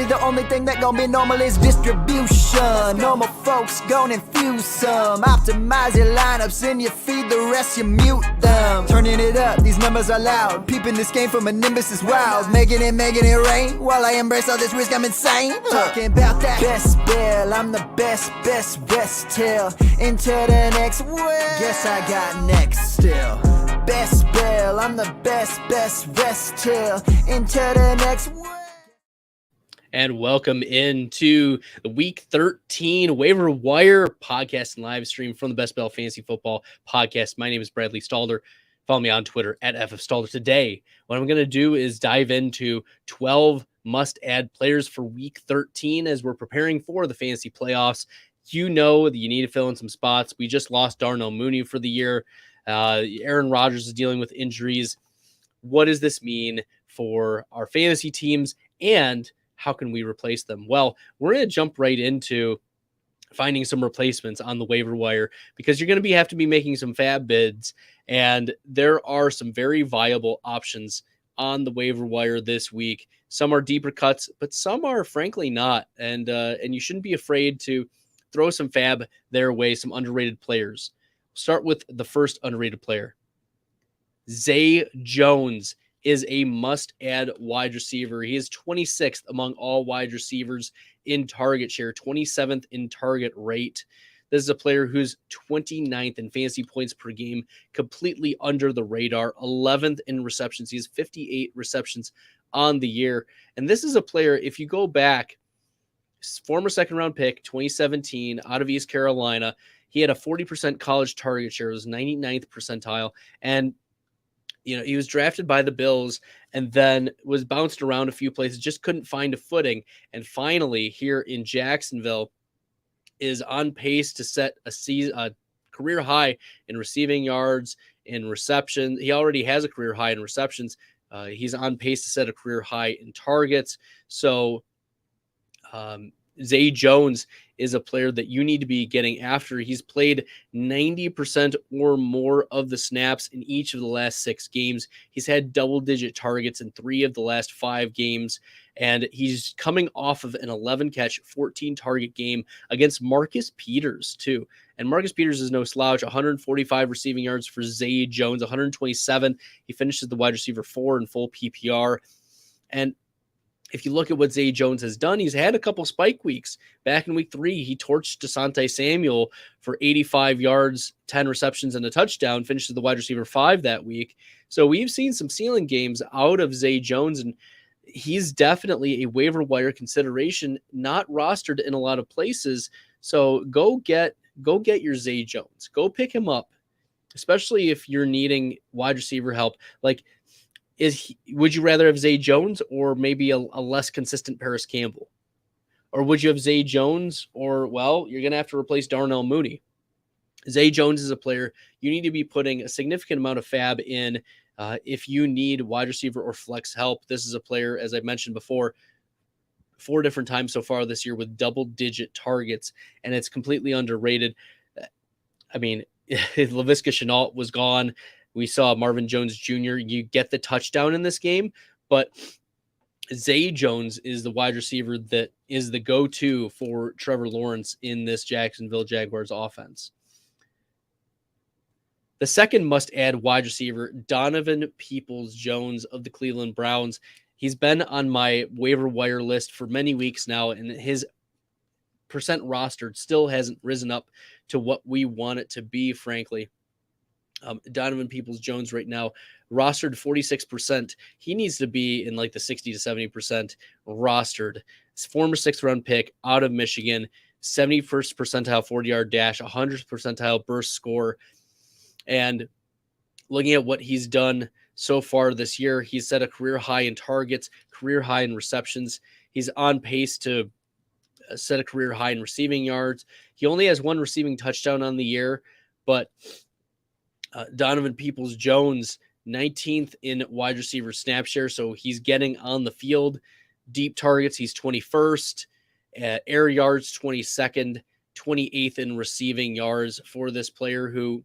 the only thing that gon' be normal is distribution. Normal folks gon' infuse some. Optimize your lineups and you feed the rest, you mute them. Turning it up, these numbers are loud. Peeping this game from a nimbus is wild. Making it rain. While I embrace all this risk, I'm insane. Talking about that best bill, I'm the best rest till into the next world. Guess I got next still. Best bill, I'm the best rest till into the next world. And welcome into the Week 13 Waiver Wire podcast and live stream from the Best Bell Fantasy Football Podcast. My name is Bradley Stalder. Follow me on Twitter at FFStalder. Today, what I'm going to do is dive into 12 must-add players for Week 13 as we're preparing for the fantasy playoffs. You know that you need to fill in some spots. We just lost Darnell Mooney for the year. Aaron Rodgers is dealing with injuries. What does this mean for our fantasy teams, and how can we replace them? Well, we're going to jump right into finding some replacements on the waiver wire because you're going to have to be making some fab bids, and there are some very viable options on the waiver wire this week. Some are deeper cuts, but some are frankly not, and you shouldn't be afraid to throw some fab their way, some underrated players. Start with the first underrated player. Zay Jones is a must-add wide receiver. He is 26th among all wide receivers in target share, 27th in target rate. This is a player who's 29th in fantasy points per game, completely under the radar, 11th in receptions. He has 58 receptions on the year. And this is a player, if you go back, former second-round pick, 2017, out of East Carolina, he had a 40% college target share. It was 99th percentile. And he was drafted by the Bills and then was bounced around a few places, just couldn't find a footing. And finally, here in Jacksonville, is on pace to set a career high in receiving yards, in reception. He already has a career high in receptions. He's on pace to set a career high in targets. So Zay Jones is a player that you need to be getting after. He's played 90% or more of the snaps in each of the last 6 games. He's had double-digit targets in 3 of the last 5 games, and he's coming off of an 11-catch, 14-target game against Marcus Peters, too. And Marcus Peters is no slouch, 145 receiving yards for Zay Jones, 127. He finishes the wide receiver 4 in full PPR. And if you look at what Zay Jones has done, he's had a couple spike weeks. Back in week 3, he torched Asante Samuel for 85 yards, 10 receptions, and a touchdown, finished as the wide receiver 5 that week. So we've seen some ceiling games out of Zay Jones, and he's definitely a waiver wire consideration, not rostered in a lot of places. So go get your Zay Jones. Go pick him up, especially if you're needing wide receiver help. Like, would you rather have Zay Jones or maybe a less consistent Paris Campbell? Or would you have Zay Jones or, well, you're going to have to replace Darnell Mooney. Zay Jones is a player you need to be putting a significant amount of fab in if you need wide receiver or flex help. This is a player, as I mentioned before, 4 different times so far this year with double-digit targets, and it's completely underrated. I mean, Laviska Shenault was gone. We saw Marvin Jones Jr. You get the touchdown in this game, but Zay Jones is the wide receiver that is the go-to for Trevor Lawrence in this Jacksonville Jaguars offense. The second must-add wide receiver, Donovan Peoples-Jones of the Cleveland Browns. He's been on my waiver wire list for many weeks now, and his percent rostered still hasn't risen up to what we want it to be, frankly. Donovan Peoples-Jones right now rostered 46%. He needs to be in like the 60 to 70% rostered. His former 6th-round pick out of Michigan, 71st percentile 40-yard dash, 100th percentile burst score. And looking at what he's done so far this year, he's set a career high in targets, career high in receptions. He's on pace to set a career high in receiving yards. He only has 1 receiving touchdown on the year, but Donovan Peoples-Jones, 19th in wide receiver snap share, so he's getting on the field. Deep targets, he's 21st. Air yards, 22nd. 28th in receiving yards for this player who,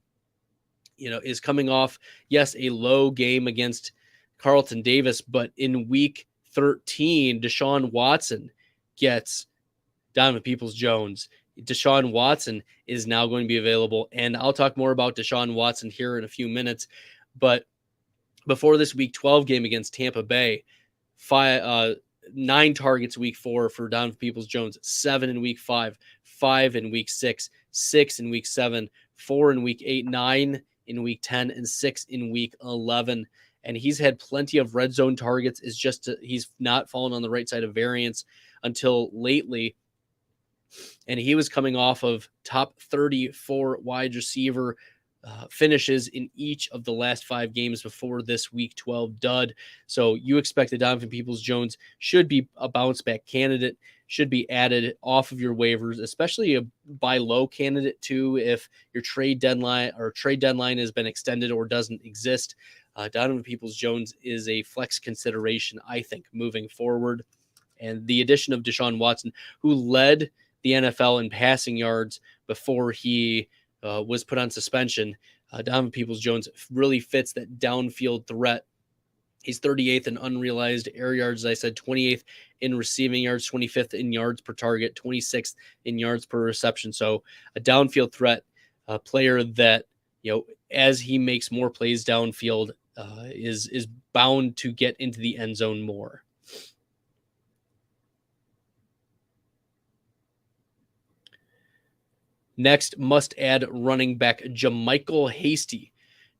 is coming off, yes, a low game against Carlton Davis, but in week 13, Deshaun Watson gets Donovan Peoples-Jones. Deshaun Watson is now going to be available, and I'll talk more about Deshaun Watson here in a few minutes. But before this Week 12 game against Tampa Bay, 9 targets Week 4 for Donovan Peoples-Jones, 7 in Week 5, 5 in Week 6, 6 in Week 7, 4 in Week 8, 9 in Week 10, and 6 in Week 11. And he's had plenty of red zone targets. It's just he's not fallen on the right side of variance until lately. And he was coming off of top 34 wide receiver finishes in each of the last 5 games before this Week 12 dud. So you expect that Donovan Peoples-Jones should be a bounce back candidate, should be added off of your waivers, especially a buy low candidate too. If your trade deadline has been extended or doesn't exist, Donovan Peoples-Jones is a flex consideration, I think, moving forward. And the addition of Deshaun Watson, who led the NFL in passing yards before he was put on suspension, Donovan Peoples-Jones really fits that downfield threat. He's 38th in unrealized air yards, as I said, 28th in receiving yards, 25th in yards per target, 26th in yards per reception. So a downfield threat, a player that, as he makes more plays downfield, is bound to get into the end zone more. Next, must add running back JaMycal Hasty.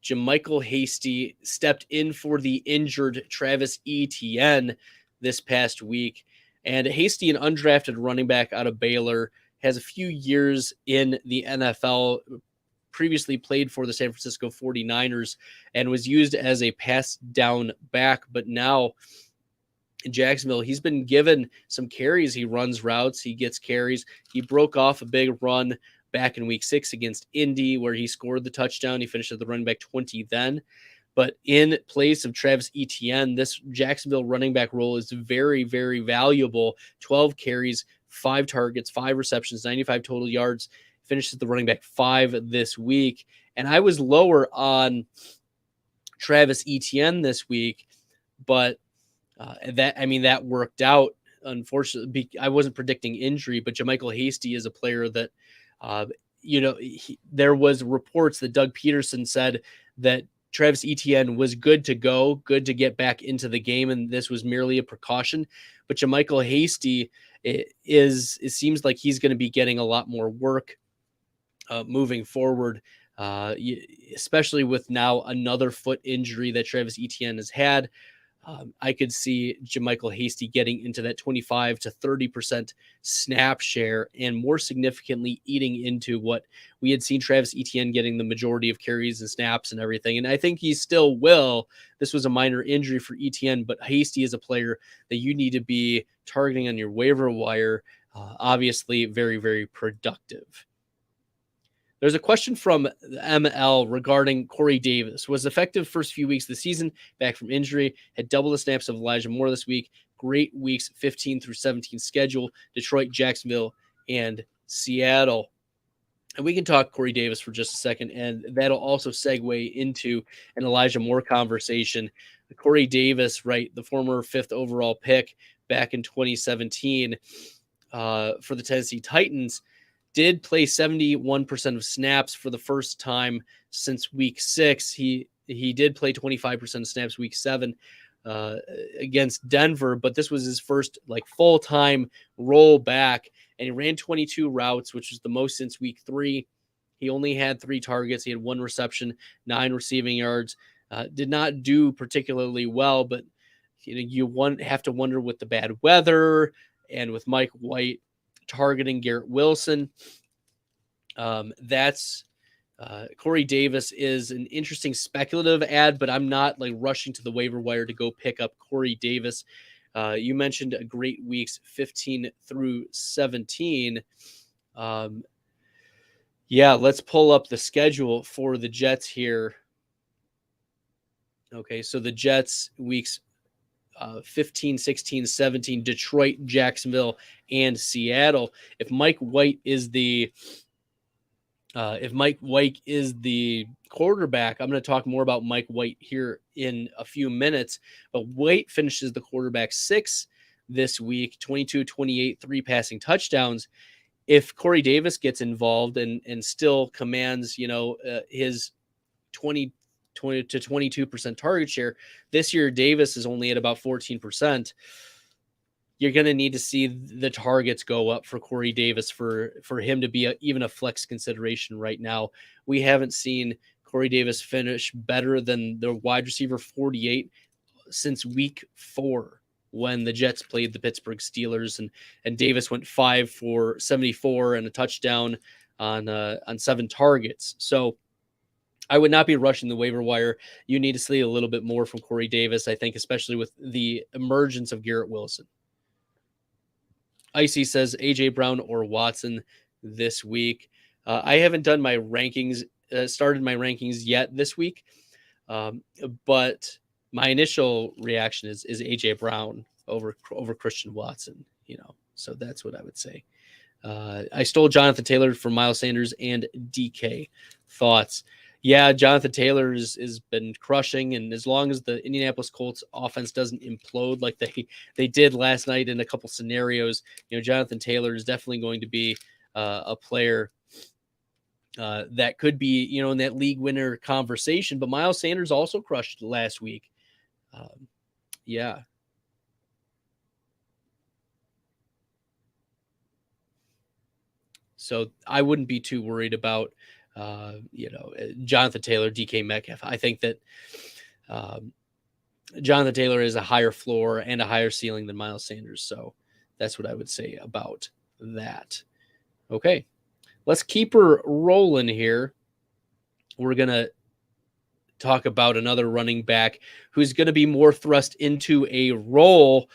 JaMycal Hasty stepped in for the injured Travis Etienne this past week. And Hasty, an undrafted running back out of Baylor, has a few years in the NFL, previously played for the San Francisco 49ers, and was used as a pass down back. But now in Jacksonville, he's been given some carries. He runs routes. He gets carries. He broke off a big run back in Week 6 against Indy, where he scored the touchdown. He finished at the running back 20 then. But in place of Travis Etienne, this Jacksonville running back role is very, very valuable. 12 carries, 5 targets, 5 receptions, 95 total yards. Finished at the running back 5 this week. And I was lower on Travis Etienne this week, but that worked out. Unfortunately, I wasn't predicting injury, but JaMycal Hasty is a player that, there was reports that Doug Peterson said that Travis Etienne was good to go, good to get back into the game, and this was merely a precaution. But JaMycal Hasty it seems like he's going to be getting a lot more work moving forward, especially with now another foot injury that Travis Etienne has had. I could see JaMycal Hasty getting into that 25 to 30% snap share, and more significantly eating into what we had seen Travis Etienne getting the majority of carries and snaps and everything. And I think he still will. This was a minor injury for Etienne, but Hasty is a player that you need to be targeting on your waiver wire. Obviously very, very productive. There's a question from ML regarding Corey Davis. Was effective first few weeks of the season, back from injury, had double the snaps of Elijah Moore this week. Great weeks 15 through 17 schedule, Detroit, Jacksonville, and Seattle. And we can talk Corey Davis for just a second, and that'll also segue into an Elijah Moore conversation. Corey Davis, right, the former 5th overall pick back in 2017 for the Tennessee Titans, did play 71% of snaps for the first time since Week 6. He did play 25% of snaps Week 7 against Denver, but this was his first full-time roll back, and he ran 22 routes, which was the most since Week 3. He only had 3 targets. He had 1 reception, 9 receiving yards. Did not do particularly well, but you have to wonder with the bad weather and with Mike White targeting Garrett Wilson. Corey Davis is an interesting speculative ad, but I'm not rushing to the waiver wire to go pick up Corey Davis. You mentioned a great weeks 15 through 17. Let's pull up the schedule for the Jets here. Okay, so the Jets weeks 15, 16, 17, Detroit, Jacksonville, and Seattle. If Mike White is the quarterback, I'm going to talk more about Mike White here in a few minutes. But White finishes the quarterback 6 this week, 22, 28, 3 passing touchdowns. If Corey Davis gets involved and still commands, his 20 to 22% target share, this year Davis is only at about 14%. You're going to need to see the targets go up for Corey Davis for him to be even a flex consideration right now. We haven't seen Corey Davis finish better than the wide receiver 48 since week 4 when the Jets played the Pittsburgh Steelers, and Davis went 5 for 74 and a touchdown on 7 targets. So I would not be rushing the waiver wire. You need to see a little bit more from Corey Davis, I think, especially with the emergence of Garrett Wilson. Icy says AJ Brown or Watson this week. I haven't done my rankings, started my rankings yet this week, but my initial reaction is AJ Brown over Christian Watson. So that's what I would say. I stole Jonathan Taylor from Miles Sanders and DK. Thoughts? Yeah, Jonathan Taylor has been crushing, and as long as the Indianapolis Colts offense doesn't implode like they did last night in a couple scenarios, Jonathan Taylor is definitely going to be a player that could be, in that league winner conversation. But Miles Sanders also crushed last week. Yeah. So I wouldn't be too worried about Jonathan Taylor, DK Metcalf. I think that Jonathan Taylor is a higher floor and a higher ceiling than Miles Sanders. So that's what I would say about that. Okay, let's keep her rolling here. We're going to talk about another running back who's going to be more thrust into a role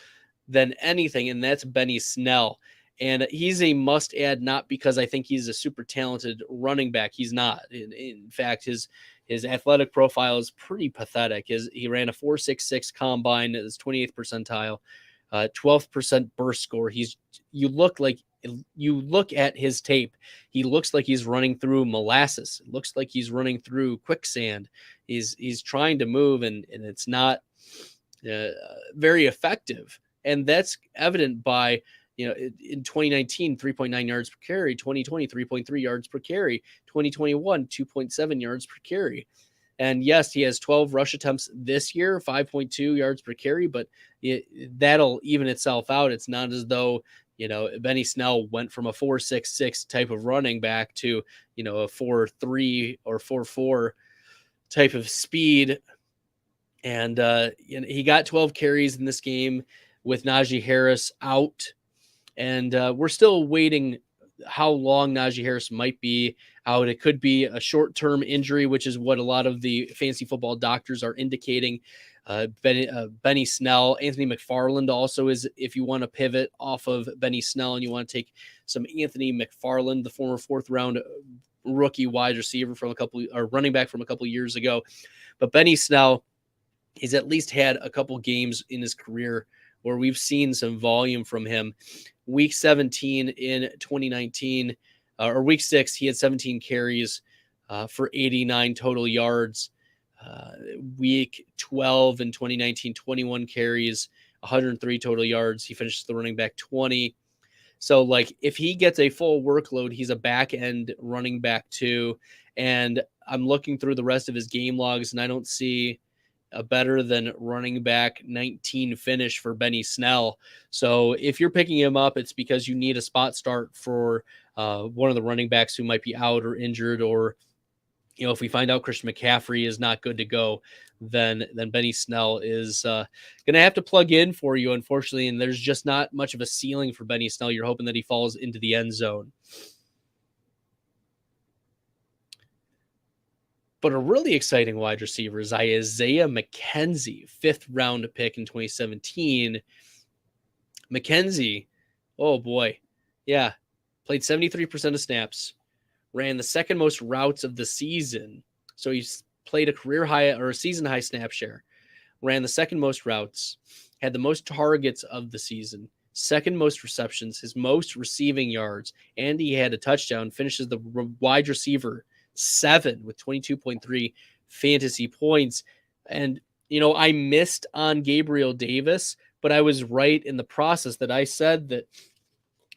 than anything, and that's Benny Snell. And he's a must add, not because I think he's a super talented running back. He's not. In fact, his athletic profile is pretty pathetic. He ran a 4.66 combine at his 28th percentile, 12% burst score. You look at his tape. He looks like he's running through molasses. It looks like he's running through quicksand. He's trying to move, and it's not very effective. And that's evident by, in 2019, 3.9 yards per carry, 2020, 3.3 yards per carry, 2021, 2.7 yards per carry. And yes, he has 12 rush attempts this year, 5.2 yards per carry, but that'll even itself out. It's not as though, Benny Snell went from a 4.66 type of running back to, a 4.3 or 4.4 type of speed. And he got 12 carries in this game with Najee Harris out. And we're still waiting how long Najee Harris might be out. It could be a short-term injury, which is what a lot of the fantasy football doctors are indicating. Benny Snell, Anthony McFarland also is, if you want to pivot off of Benny Snell and you want to take some Anthony McFarland, the former 4th-round rookie wide receiver running back from a couple years ago. But Benny Snell, he's at least had a couple games in his career where we've seen some volume from him. Week 17 in 2019, or week 6, he had 17 carries for 89 total yards. Week 12 in 2019, 21 carries, 103 total yards. He finishes the running back 20. So, if he gets a full workload, he's a back-end running back too. And I'm looking through the rest of his game logs, and I don't see a better than running back 19 finish for Benny Snell. So if you're picking him up, it's because you need a spot start for one of the running backs who might be out or injured, or, if we find out Christian McCaffrey is not good to go, then Benny Snell is going to have to plug in for you, unfortunately. And there's just not much of a ceiling for Benny Snell. You're hoping that he falls into the end zone. But a really exciting wide receiver is Isaiah McKenzie, 5th-round pick in 2017. McKenzie, oh boy, yeah, played 73% of snaps, ran the second most routes of the season. So he's played a career high or a season high snap share, ran the second most routes, had the most targets of the season, second most receptions, his most receiving yards, and he had a touchdown, finishes the wide receiver 7 with 22.3 fantasy points. And, I missed on Gabriel Davis, but I was right in the process that I said that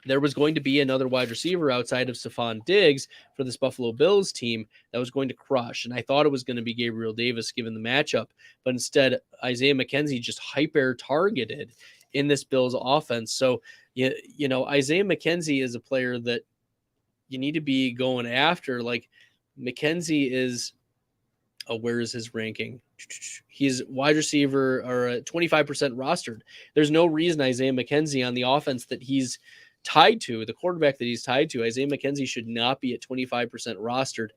there was going to be another wide receiver outside of Stephon Diggs for this Buffalo Bills team that was going to crush. And I thought it was going to be Gabriel Davis given the matchup, but instead Isaiah McKenzie just hyper targeted in this Bills offense. So, you know, Isaiah McKenzie is a player that you need to be going after. Like McKenzie is, where is his ranking? He's wide receiver or 25% rostered. There's no reason Isaiah McKenzie on the offense that he's tied to, the quarterback that he's tied to, Isaiah McKenzie should not be at 25% rostered.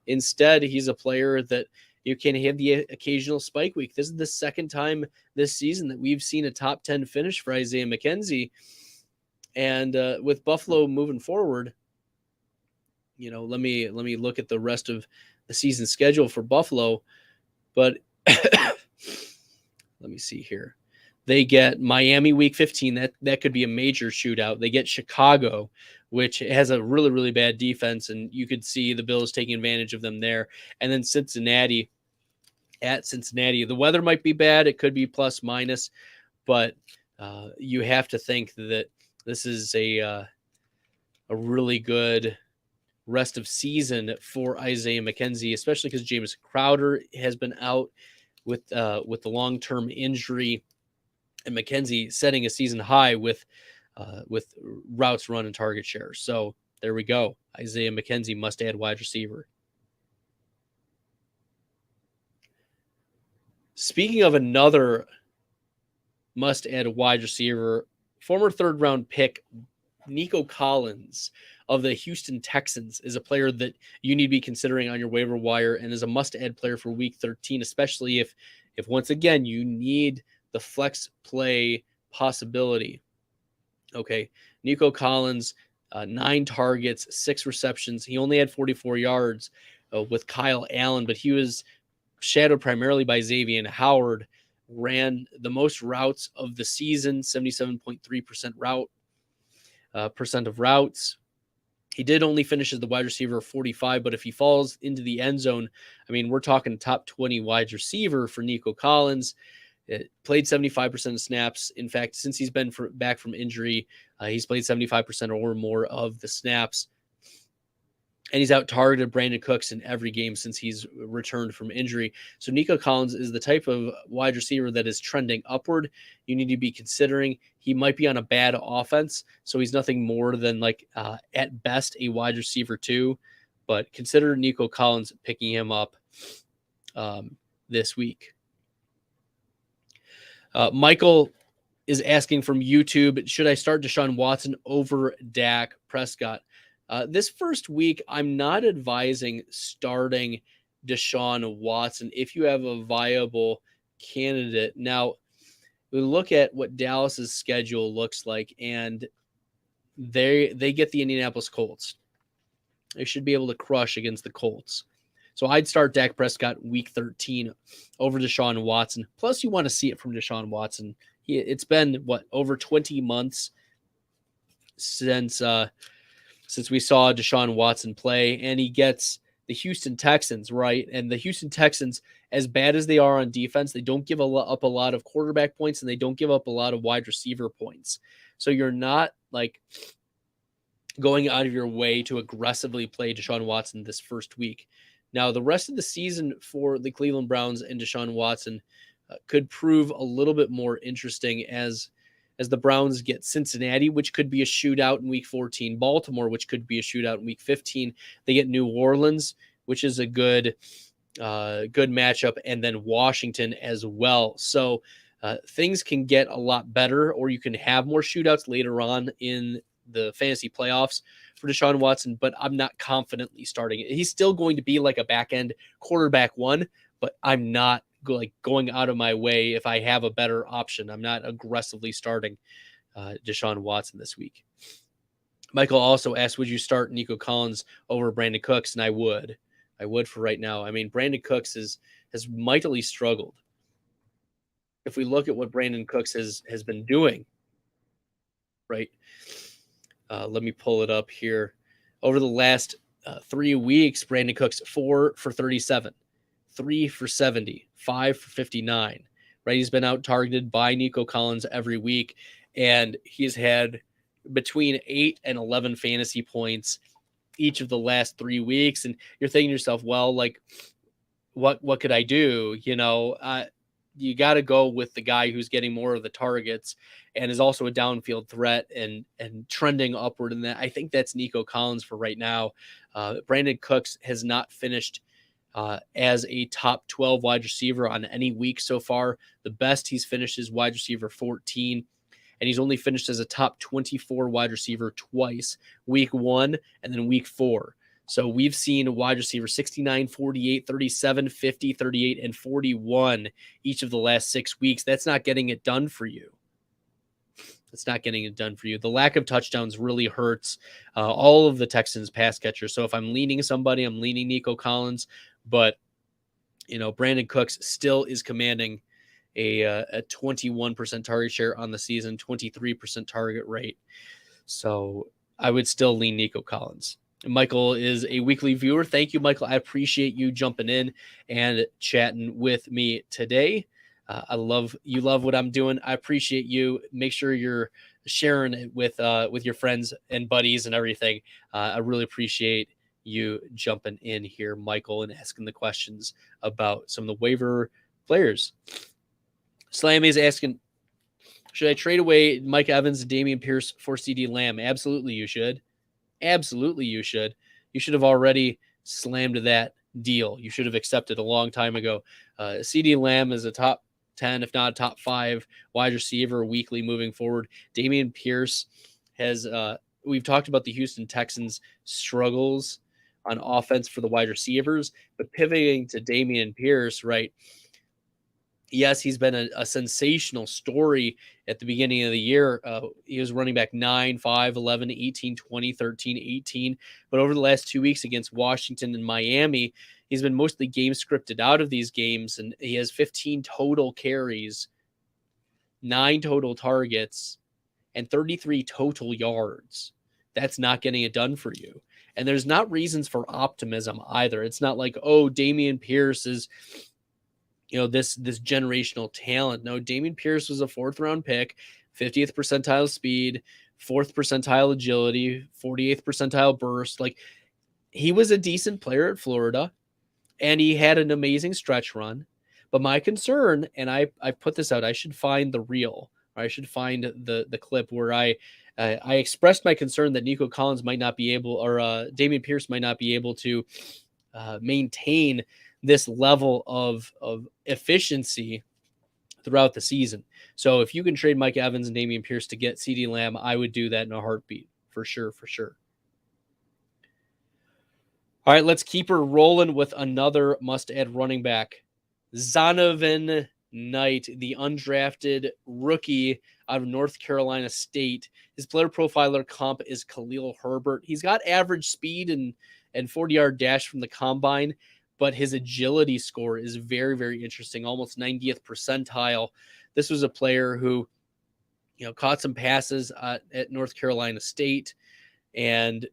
Instead, he's a player that you can have the occasional spike week. This is the second time this season that we've seen a top 10 finish for Isaiah McKenzie. And with Buffalo moving forward, you know, let me look at the rest of the season schedule for Buffalo. But let me see here. They get Miami week 15. That could be a major shootout. They get Chicago, which has a really, really bad defense, and you could see the Bills taking advantage of them there. And then Cincinnati, at Cincinnati. The weather might be bad. It could be plus minus, but you have to think that this is a really good rest of season for Isaiah McKenzie, especially because James Crowder has been out with the long-term injury. And McKenzie setting a season high with routes run and target share. So there we go. Isaiah McKenzie must add wide receiver. Speaking of another must add wide receiver, former third round pick Nico Collins of the Houston Texans is a player that you need to be considering on your waiver wire and is a must add player for week 13, especially if once again you need the flex play possibility. Okay, Nico Collins, 9 targets, 6 receptions. He only had 44 yards with Kyle Allen, but he was shadowed primarily by Xavier Howard. Ran the most routes of the season, 77.3% percent of routes. He did only finish as the wide receiver 45, but if he falls into the end zone, I mean, we're talking top 20 wide receiver for Nico Collins. It played 75% of snaps. In fact, since he's been back from injury, he's played 75% or more of the snaps. And he's out-targeted Brandon Cooks in every game since he's returned from injury. So Nico Collins is the type of wide receiver that is trending upward. You need to be considering he might be on a bad offense, so he's nothing more than at best a wide receiver 2. But consider Nico Collins picking him up this week. Michael is asking from YouTube, should I start Deshaun Watson over Dak Prescott? This first week, I'm not advising starting Deshaun Watson if you have a viable candidate. Now, we look at what Dallas's schedule looks like, and they get the Indianapolis Colts. They should be able to crush against the Colts. So I'd start Dak Prescott week 13 over Deshaun Watson. Plus, you want to see it from Deshaun Watson. It's been, over 20 months since we saw Deshaun Watson play, and he gets the Houston Texans, right? And the Houston Texans, as bad as they are on defense, they don't give up a lot of quarterback points, and they don't give up a lot of wide receiver points. So you're not going out of your way to aggressively play Deshaun Watson this first week. Now, the rest of the season for the Cleveland Browns and Deshaun Watson could prove a little bit more interesting as the Browns get Cincinnati, which could be a shootout in week 14, Baltimore, which could be a shootout in week 15. They get New Orleans, which is a good matchup, and then Washington as well. So things can get a lot better, or you can have more shootouts later on in the fantasy playoffs for Deshaun Watson, but I'm not confidently starting it. He's still going to be like a back-end quarterback 1, but I'm not going out of my way if I have a better option. I'm not aggressively starting Deshaun Watson this week. Michael also asked, would you start Nico Collins over Brandon Cooks? And I would for right now. I mean, Brandon Cooks has mightily struggled. If we look at what Brandon Cooks has been doing, right? Let me pull it up here. Over the last 3 weeks, Brandon Cooks 4 for 37, 3 for 70, 5 for 59, right? He's been out targeted by Nico Collins every week, and he's had between 8 and 11 fantasy points each of the last 3 weeks. And you're thinking to yourself, well, like, what could I do? You got to go with the guy who's getting more of the targets and is also a downfield threat and trending upward. And that, I think that's Nico Collins for right now. Brandon Cooks has not finished as a top 12 wide receiver on any week so far. The best he's finished is wide receiver 14. And he's only finished as a top 24 wide receiver twice, week 1 and then week 4. So we've seen wide receiver 69, 48, 37, 50, 38, and 41 each of the last 6 weeks. That's not getting it done for you. It's not getting it done for you. The lack of touchdowns really hurts all of the Texans pass catchers. So if I'm leaning somebody, I'm leaning Nico Collins. But, Brandon Cooks still is commanding a 21% target share on the season, 23% target rate. So I would still lean Nico Collins. Michael is a weekly viewer. Thank you, Michael. I appreciate you jumping in and chatting with me today. You love what I'm doing. I appreciate you. Make sure you're sharing it with your friends and buddies and everything. I really appreciate you jumping in here, Michael, and asking the questions about some of the waiver players. Slammy is asking, should I trade away Mike Evans and Dameon Pierce for CeeDee Lamb? Absolutely, you should. Absolutely, you should. You should have already slammed that deal. You should have accepted a long time ago. CeeDee Lamb is a top 10, if not a top 5 wide receiver weekly moving forward. Dameon Pierce has, we've talked about the Houston Texans' struggles on offense for the wide receivers, but pivoting to Dameon Pierce, right? Yes, he's been a sensational story at the beginning of the year. He was running back 9, 5, 11, 18, 20, 13, 18. But over the last 2 weeks against Washington and Miami, he's been mostly game scripted out of these games. And he has 15 total carries, 9 total targets, and 33 total yards. That's not getting it done for you. And there's not reasons for optimism either. It's not like, oh, Dameon Pierce is this generational talent. No, Dameon Pierce was a 4th round pick, 50th percentile speed, 4th percentile agility, 48th percentile burst. Like, he was a decent player at Florida, and he had an amazing stretch run. But my concern, and I put this out, I should find the reel, or I should find the clip where I expressed my concern that Nico Collins might not be able, or Dameon Pierce might not be able to maintain this level of efficiency throughout the season. So if you can trade Mike Evans and Dameon Pierce to get CeeDee Lamb, I would do that in a heartbeat, for sure. All right, let's keep her rolling with another must-add running back. Zonovan Knight, the undrafted rookie out of North Carolina State. His player profiler comp is Khalil Herbert. He's got average speed and 40-yard dash from the combine, but his agility score is very, very interesting, almost 90th percentile. This was a player who, caught some passes at North Carolina State. And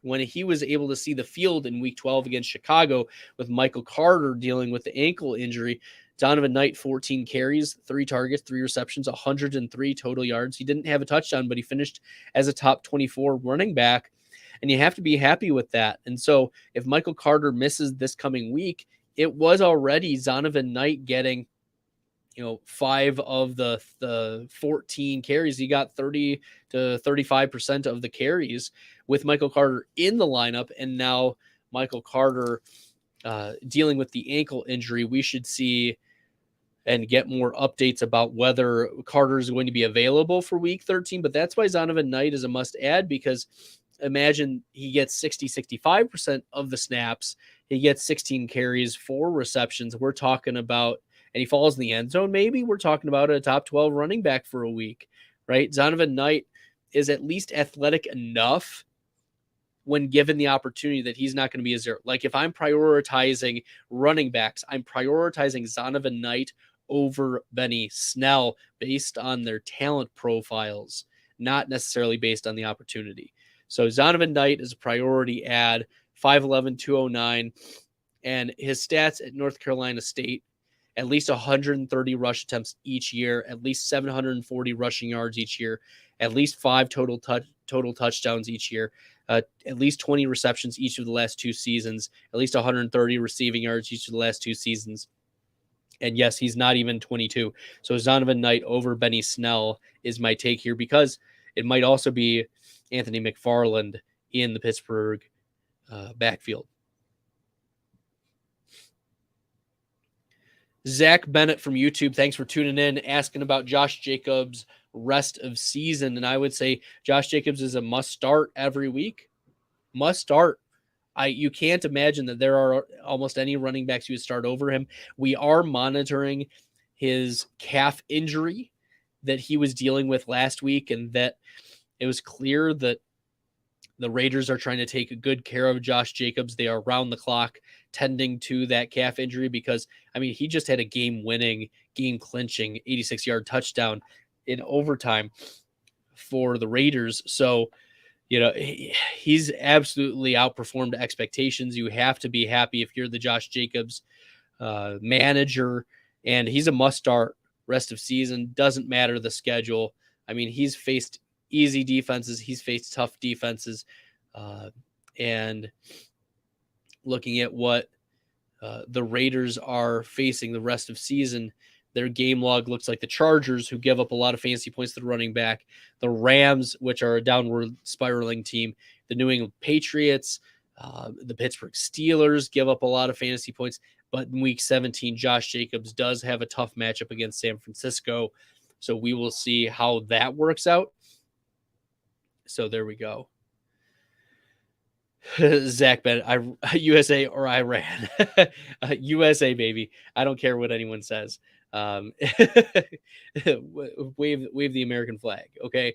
when he was able to see the field in week 12 against Chicago with Michael Carter dealing with the ankle injury, Donovan Knight, 14 carries, 3 targets, 3 receptions, 103 total yards. He didn't have a touchdown, but he finished as a top 24 running back. And you have to be happy with that. And so if Michael Carter misses this coming week, it was already Zonovan Knight getting, 5 of the 14 carries. He got 30 to 35% of the carries with Michael Carter in the lineup. And now Michael Carter dealing with the ankle injury. We should see and get more updates about whether Carter is going to be available for week 13. But that's why Zonovan Knight is a must add, because imagine he gets 65% of the snaps. He gets 16 carries, 4 receptions. We're talking about, and he falls in the end zone, maybe we're talking about a top 12 running back for a week, right? Zonovan Knight is at least athletic enough when given the opportunity that he's not going to be a zero. Like, if I'm prioritizing running backs, I'm prioritizing Zonovan Knight over Benny Snell based on their talent profiles, not necessarily based on the opportunity. So Zonovan Knight is a priority add, 5'11", 209, and his stats at North Carolina State, at least 130 rush attempts each year, at least 740 rushing yards each year, at least 5 total touchdowns each year, at least 20 receptions each of the last 2 seasons, at least 130 receiving yards each of the last 2 seasons. And yes, he's not even 22. So Zonovan Knight over Benny Snell is my take here, because it might also be Anthony McFarland in the Pittsburgh backfield. Zach Bennett from YouTube, thanks for tuning in, asking about Josh Jacobs' rest of season. And I would say Josh Jacobs is a must start every week. Must start. You can't imagine that there are almost any running backs you would start over him. We are monitoring his calf injury that he was dealing with last week, and that it was clear that the Raiders are trying to take good care of Josh Jacobs. They are around the clock tending to that calf injury, because, I mean, he just had a game-winning, game-clinching 86-yard touchdown in overtime for the Raiders. So, you know, he's absolutely outperformed expectations. You have to be happy if you're the Josh Jacobs manager, and he's a must-start rest of season. Doesn't matter the schedule. I mean, he's faced easy defenses. He's faced tough defenses. And looking at what the Raiders are facing the rest of season, their game log looks like the Chargers, who give up a lot of fantasy points to the running back, the Rams, which are a downward spiraling team, the New England Patriots, the Pittsburgh Steelers give up a lot of fantasy points. But in week 17, Josh Jacobs does have a tough matchup against San Francisco. So we will see how that works out. So there we go. Zach Bennett, USA or Iran. USA, baby. I don't care what anyone says. Wave the American flag. Okay.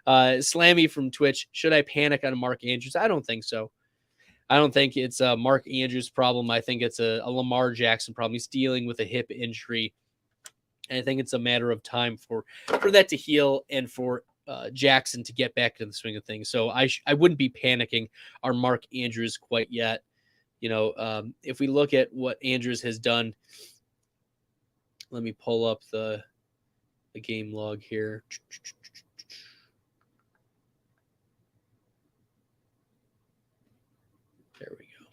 Slammy from Twitch. Should I panic on Mark Andrews? I don't think so. I don't think it's a Mark Andrews problem. I think it's a Lamar Jackson problem. He's dealing with a hip injury. And I think it's a matter of time for that to heal and for Jackson to get back to the swing of things. So I wouldn't be panicking on Mark Andrews quite yet. You know, if we look at what Andrews has done, let me pull up the game log here. There we go.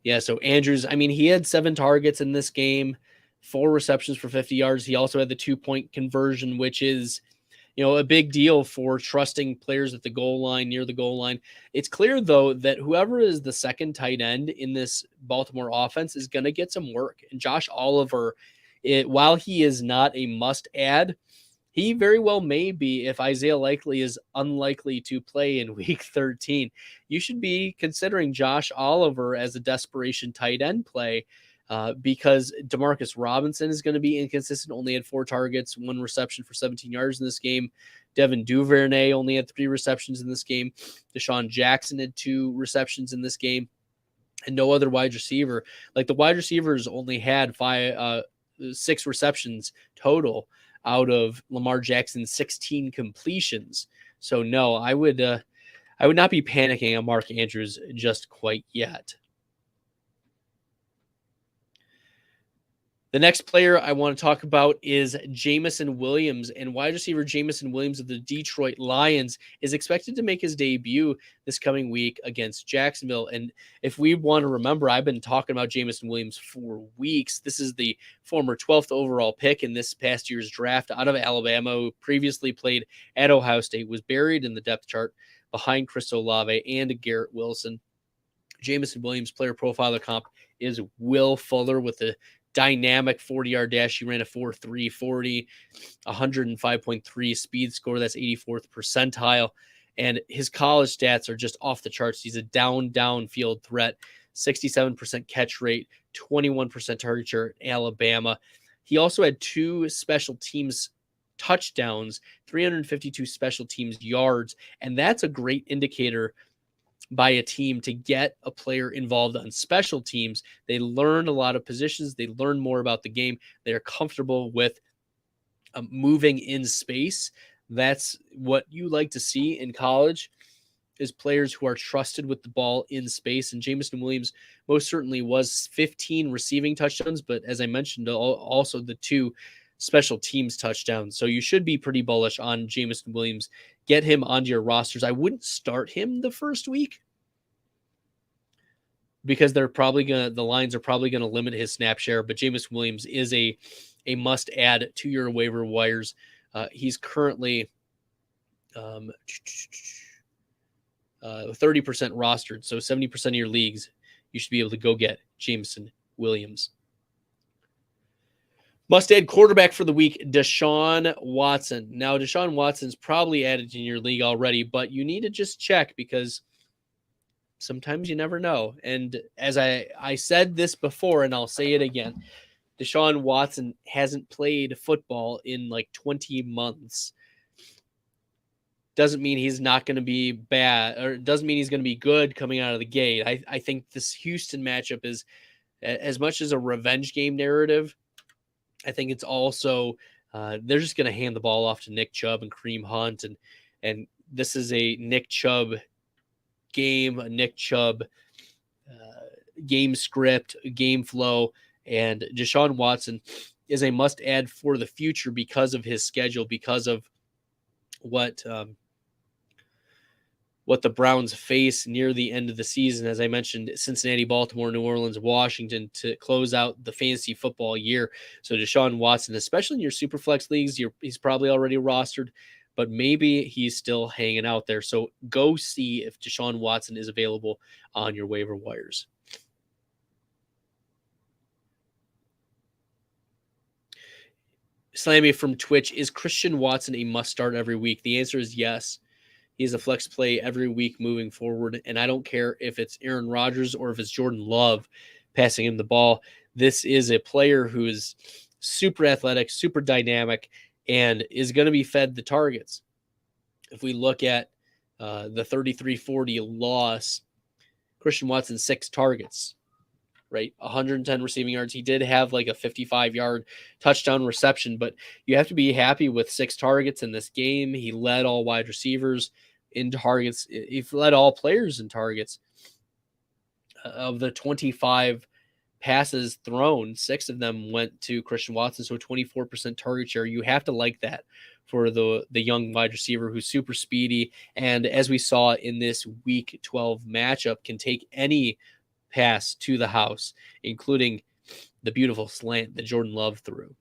Yeah, so Andrews, I mean, he had 7 targets in this game, 4 receptions for 50 yards. He also had the 2-point conversion, which is, you know, a big deal for trusting players at the goal line, near the goal line. It's clear, though, that whoever is the second tight end in this Baltimore offense is going to get some work. And Josh Oliver, while he is not a must-add, he very well may be if Isaiah Likely is unlikely to play in week 13. You should be considering Josh Oliver as a desperation tight end play because Demarcus Robinson is going to be inconsistent, only had 4 targets, 1 reception for 17 yards in this game. Devin Duvernay only had 3 receptions in this game. Deshaun Jackson had 2 receptions in this game, and no other wide receiver. Like, the wide receivers only had 6 receptions total out of Lamar Jackson's 16 completions. So no, I would not be panicking on Mark Andrews just quite yet. The next player I want to talk about is Jameson Williams, and wide receiver Jameson Williams of the Detroit Lions is expected to make his debut this coming week against Jacksonville. And if we want to remember, I've been talking about Jameson Williams for weeks. This is the former 12th overall pick in this past year's draft out of Alabama, who previously played at Ohio State, was buried in the depth chart behind Chris Olave and Garrett Wilson. Jameson Williams player profiler comp is Will Fuller with the dynamic 40-yard dash. He ran a 4.3 40, 105.3 speed score. That's 84th percentile. And his college stats are just off the charts. He's a downfield threat, 67% catch rate, 21% target share at Alabama. He also had 2 special teams touchdowns, 352 special teams yards. And that's a great indicator by a team to get a player involved on special teams. They learn a lot of positions. They learn more about the game. They're comfortable with moving in space. That's what you like to see in college. is players who are trusted with the ball in space, and Jameson Williams most certainly was 15 receiving touchdowns, but as I mentioned, also the 2 special teams touchdowns. So you should be pretty bullish on Jameson Williams. Get him onto your rosters. I wouldn't start him the first week because the lines are probably gonna limit his snap share, but Jameson Williams is a must add to your waiver wires. He's currently 30% rostered, so 70% of your leagues, you should be able to go get Jameson Williams. Must add quarterback for the week, Deshaun Watson. Now, Deshaun Watson's probably added in your league already, but you need to just check because sometimes you never know. And as I said this before, and I'll say it again, Deshaun Watson hasn't played football in like 20 months. Doesn't mean he's not going to be bad, or doesn't mean he's going to be good coming out of the gate. I think this Houston matchup is as much as a revenge game narrative. I think it's also they're just going to hand the ball off to Nick Chubb and Kareem Hunt, and this is a Nick Chubb game, a Nick Chubb game script, game flow, and Deshaun Watson is a must-add for the future because of his schedule, because of what the Browns face near the end of the season. As I mentioned, Cincinnati, Baltimore, New Orleans, Washington to close out the fantasy football year. So Deshaun Watson, especially in your Superflex leagues, he's probably already rostered, but maybe he's still hanging out there. So go see if Deshaun Watson is available on your waiver wires. Slammy from Twitch, is Christian Watson a must start every week? The answer is yes. He's a flex play every week moving forward, and I don't care if it's Aaron Rodgers or if it's Jordan Love passing him the ball. This is a player who is super athletic, super dynamic, and is going to be fed the targets. If we look at the 33-40 loss, Christian Watson, 6 targets, right? 110 receiving yards. He did have like a 55-yard touchdown reception, but you have to be happy with 6 targets in this game. He led all wide receivers in targets. He led all players in targets. Of the 25 passes thrown, 6 of them went to Christian Watson, so 24% target share. You have to like that for the young wide receiver who's super speedy, and as we saw in this Week 12 matchup, can take any pass to the house, including the beautiful slant that Jordan Love threw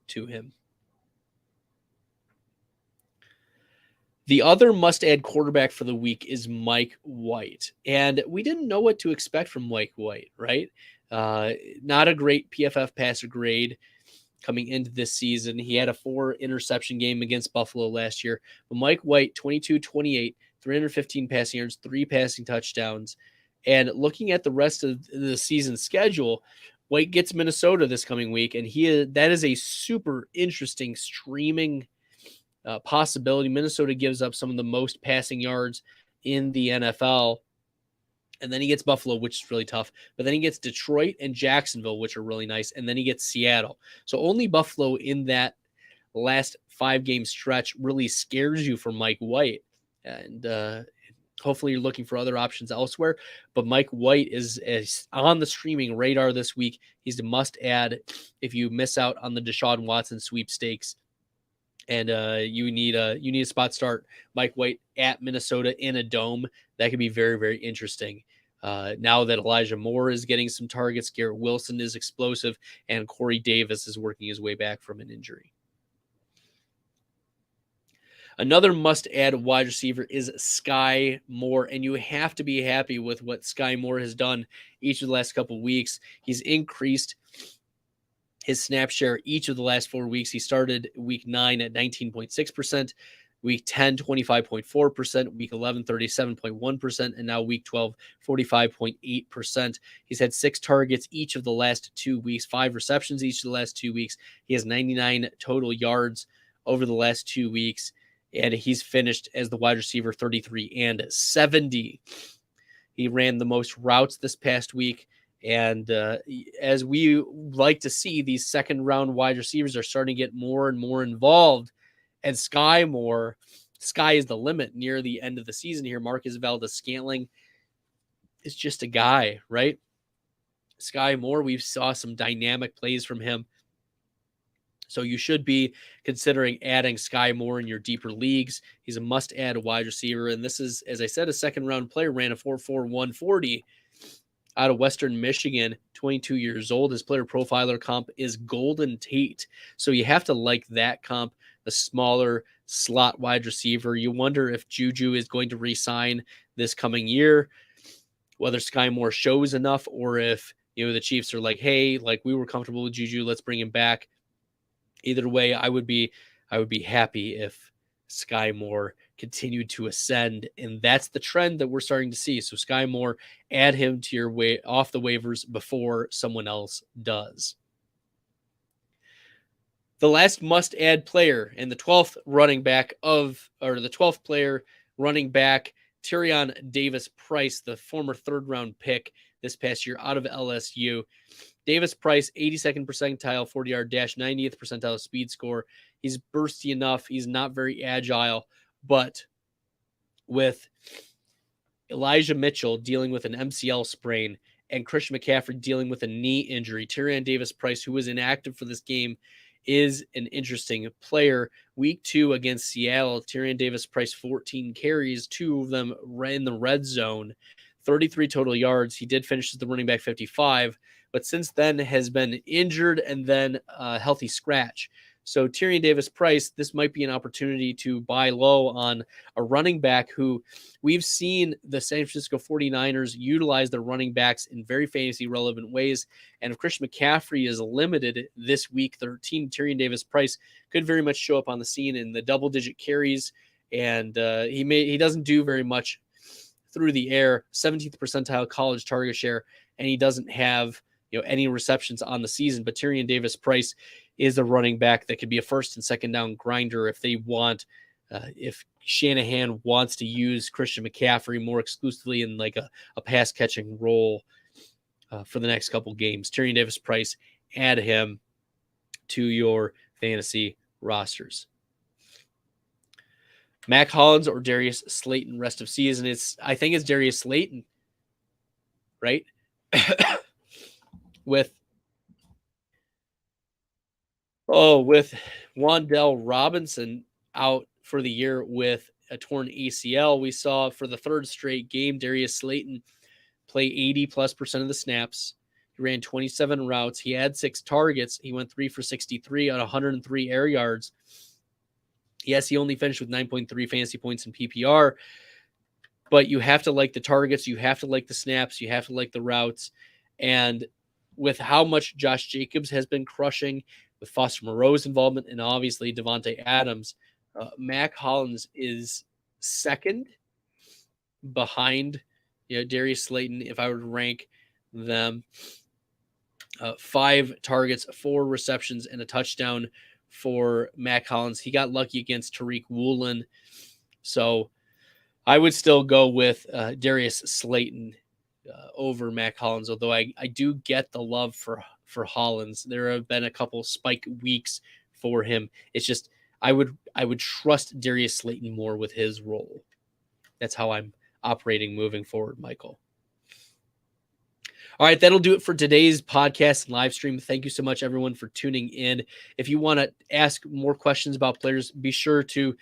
to him. The other must-add quarterback for the week is Mike White. And we didn't know what to expect from Mike White, right? Not a great PFF passer grade coming into this season. He had a 4-interception game against Buffalo last year. But Mike White, 22-28, 315 passing yards, 3 passing touchdowns. And looking at the rest of the season schedule, White gets Minnesota this coming week, and that is a super interesting streaming possibility. Minnesota gives up some of the most passing yards in the NFL, and then he gets Buffalo, which is really tough, but then he gets Detroit and Jacksonville, which are really nice, and then he gets Seattle. So only Buffalo in that last 5-game stretch really scares you for Mike White, and hopefully you're looking for other options elsewhere, but Mike White is on the streaming radar this week. He's a must-add if you miss out on the Deshaun Watson sweepstakes, and you need a spot start. Mike White at Minnesota in a dome. That could be very, very interesting. Now that Elijah Moore is getting some targets, Garrett Wilson is explosive, and Corey Davis is working his way back from an injury. Another must-add wide receiver is Sky Moore, and you have to be happy with what Sky Moore has done each of the last couple of weeks. He's increased his snap share each of the last 4 weeks. He started week 9 at 19.6%, week 10, 25.4%, week 11, 37.1%, and now week 12, 45.8%. He's had 6 targets each of the last 2 weeks, 5 receptions each of the last 2 weeks. He has 99 total yards over the last 2 weeks, and he's finished as the wide receiver 33 and 70. He ran the most routes this past week. And as we like to see, these second-round wide receivers are starting to get more and more involved. And Sky Moore sky is the limit near the end of the season here. Marcus Valdes-Scantling is just a guy, right? Sky Moore, we saw some dynamic plays from him. So you should be considering adding Sky Moore in your deeper leagues. He's a must-add wide receiver. And this is, as I said, a second-round player, ran a 4.4 140 out of Western Michigan, 22 years old. His player profiler comp is Golden Tate. So you have to like that comp, the smaller slot wide receiver. You wonder if Juju is going to re-sign this coming year, whether Sky Moore shows enough, or if the Chiefs are like, hey, like we were comfortable with Juju, let's bring him back. Either way, I would be happy if Sky Moore continued to ascend, and that's the trend that we're starting to see. So Sky Moore, add him to your way off the waivers before someone else does. The last must-add player and the 12th player running back, Tyrion Davis-Price, the former third-round pick this past year out of LSU. Davis-Price, 82nd percentile 40-yard dash, 90th percentile speed score. He's bursty enough. He's not very agile, but with Elijah Mitchell dealing with an MCL sprain and Christian McCaffrey dealing with a knee injury, Tyrion Davis-Price, who was inactive for this game, is an interesting player. Week 2 against Seattle, Tyrion Davis-Price, 14 carries, 2 of them in the red zone, 33 total yards. He did finish as the running back 55, but since then has been injured and then a healthy scratch. So Tyrion Davis-Price, this might be an opportunity to buy low on a running back who we've seen the San Francisco 49ers utilize their running backs in very fantasy relevant ways. And if Christian McCaffrey is limited this week 13, Tyrion Davis-Price could very much show up on the scene in the double-digit carries, and he doesn't do very much through the air, 17th percentile college target share, and he doesn't have any receptions on the season. But Tyrion Davis-Price is a running back that could be a first and second down grinder if they want, if Shanahan wants to use Christian McCaffrey more exclusively in like a pass catching role for the next couple games. Tyrion Davis-Price, add him to your fantasy rosters. Mac Hollins or Darius Slayton rest of season. I think it's Darius Slayton, right? with Wan'Dale Robinson out for the year with a torn ACL, we saw for the third straight game, Darius Slayton play 80+% of the snaps. He ran 27 routes. He had 6 targets. He went 3 for 63 on 103 air yards. Yes, he only finished with 9.3 fantasy points in PPR, but you have to like the targets. You have to like the snaps. You have to like the routes. And with how much Josh Jacobs has been crushing, with Foster Moreau's involvement, and obviously Devontae Adams, Mac Hollins is second behind Darius Slayton if I were to rank them. 5 targets, 4 receptions, and a touchdown for Mac Hollins. He got lucky against Tariq Woolen. So I would still go with Darius Slayton over Mac Hollins, although I do get the love for Hollins. There have been a couple spike weeks for him. It's just I would trust Darius Slayton more with his role. That's how I'm operating moving forward, Michael. All right, that'll do it for today's podcast and live stream. Thank you so much, everyone, for tuning in. If you want to ask more questions about players, be sure to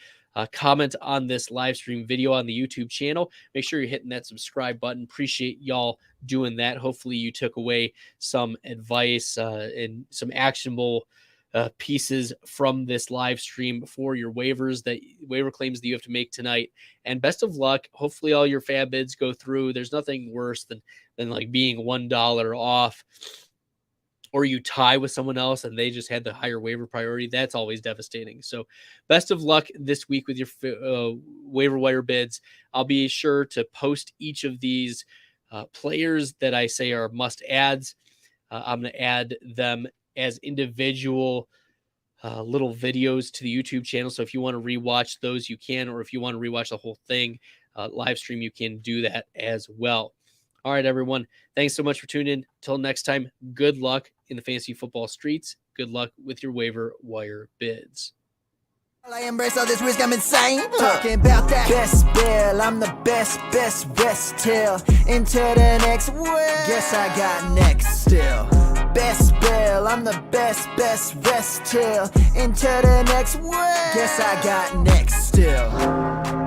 comment on this live stream video on the YouTube channel. Make sure you're hitting that subscribe button. Appreciate y'all doing that. Hopefully you took away some advice and some actionable pieces from this live stream for your waiver claims that you have to make tonight. And best of luck. Hopefully all your fab bids go through. There's nothing worse than like being $1 off, or you tie with someone else and they just had the higher waiver priority. That's always devastating. So best of luck this week with your waiver wire bids. I'll be sure to post each of these players that I say are must adds. I'm going to add them as individual little videos to the YouTube channel. So if you want to rewatch those, you can, or if you want to rewatch the whole thing live stream, you can do that as well. All right, everyone. Thanks so much for tuning in. Until next time, good luck in the fantasy football streets. Good luck with your waiver wire bids. I embrace all this risk, I'm insane. Talking about that best bill, I'm the best rest till into the next world. Guess I got next still. Best bill, I'm the best rest till into the next world. Guess I got next still.